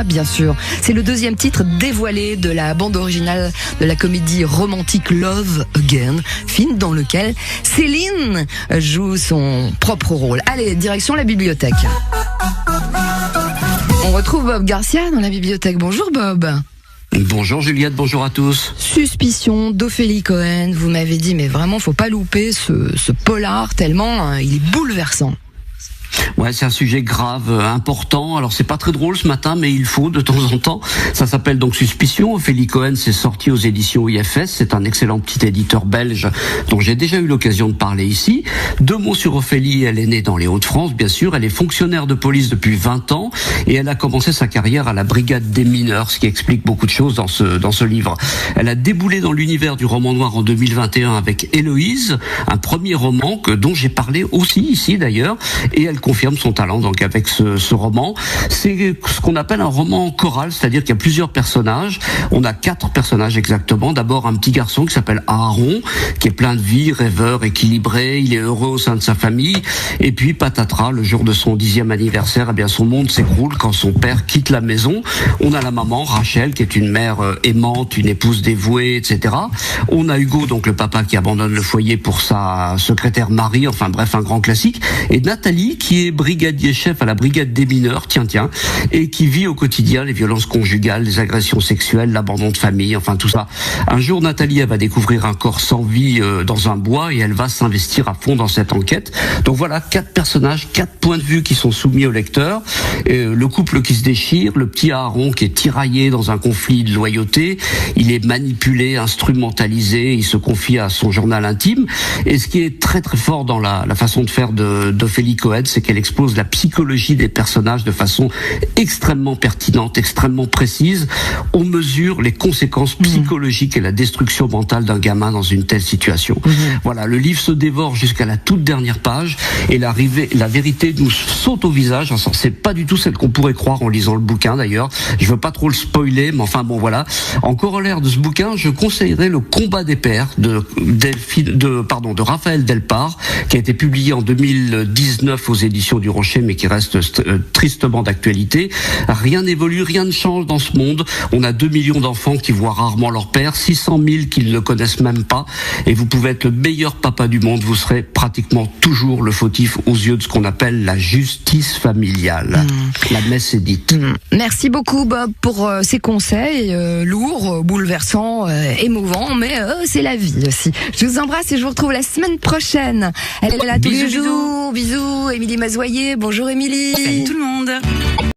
Bien sûr, c'est le deuxième titre dévoilé de la bande originale de la comédie romantique Love Again, film dans lequel Céline joue son propre rôle. Allez, direction la bibliothèque. On retrouve Bob Garcia dans la bibliothèque. Bonjour Bob. Bonjour Juliette, bonjour à tous. Suspicion d'Ophélie Cohen, vous m'avez dit, mais vraiment faut pas louper ce polar tellement il est bouleversant. Ouais, c'est un sujet grave, important. Alors c'est pas très drôle ce matin, mais il faut de temps en temps. Ça s'appelle donc Suspicion. Ophélie Cohen, c'est sorti aux éditions IFS. C'est un excellent petit éditeur belge dont j'ai déjà eu l'occasion de parler ici. 2 mots sur Ophélie. Elle est née dans les Hauts-de-France, bien sûr. Elle est fonctionnaire de police depuis 20 ans et elle a commencé sa carrière à la brigade des mineurs, ce qui explique beaucoup de choses dans ce livre. Elle a déboulé dans l'univers du roman noir en 2021 avec Héloïse, un premier roman dont j'ai parlé aussi ici d'ailleurs, et elle confirme son talent donc avec ce roman. C'est ce qu'on appelle un roman choral, c'est-à-dire qu'il y a plusieurs personnages. On a 4 personnages exactement. D'abord un petit garçon qui s'appelle Aaron, qui est plein de vie, rêveur, équilibré, il est heureux au sein de sa famille. Et puis patatras, le jour de son 10e anniversaire, eh bien son monde s'écroule quand son père quitte la maison. On a la maman Rachel qui est une mère aimante, une épouse dévouée, etc. On a Hugo, donc le papa qui abandonne le foyer pour sa secrétaire Marie, enfin bref, un grand classique. Et Nathalie qui est brigadier chef à la brigade des mineurs, tiens, et qui vit au quotidien les violences conjugales, les agressions sexuelles, l'abandon de famille, enfin tout ça. Un jour, Nathalie, elle va découvrir un corps sans vie dans un bois et elle va s'investir à fond dans cette enquête. Donc voilà, 4 personnages, 4 points de vue qui sont soumis au lecteur. Le couple qui se déchire, le petit Aaron qui est tiraillé dans un conflit de loyauté, il est manipulé, instrumentalisé, il se confie à son journal intime. Et ce qui est très très fort dans la façon de faire d'Ophélie Cohen, c'est qu'elle expose la psychologie des personnages de façon extrêmement pertinente, extrêmement précise. On mesure les conséquences psychologiques et la destruction mentale d'un gamin dans une telle situation. Voilà, le livre se dévore jusqu'à la toute dernière page et la vérité nous saute au visage. Alors, c'est pas du tout celle qu'on pourrait croire en lisant le bouquin d'ailleurs. Je veux pas trop le spoiler, mais enfin bon voilà. En corollaire de ce bouquin, je conseillerais Le combat des pères de Raphaël Delpar, qui a été publié en 2019 aux éditions du Rocher, mais qui reste tristement d'actualité. Rien n'évolue, rien ne change dans ce monde. On a 2 millions d'enfants qui voient rarement leur père, 600 000 qui ne le connaissent même pas, et vous pouvez être le meilleur papa du monde, vous serez pratiquement toujours le fautif aux yeux de ce qu'on appelle la justice familiale. La messe est dite. Merci beaucoup Bob pour ces conseils lourds, bouleversants, émouvants, mais c'est la vie aussi. Je vous embrasse et je vous retrouve la semaine prochaine. Elle est là tous les jours. Bisous, Émilie Mazoyer. Bonjour Émilie. Salut tout le monde.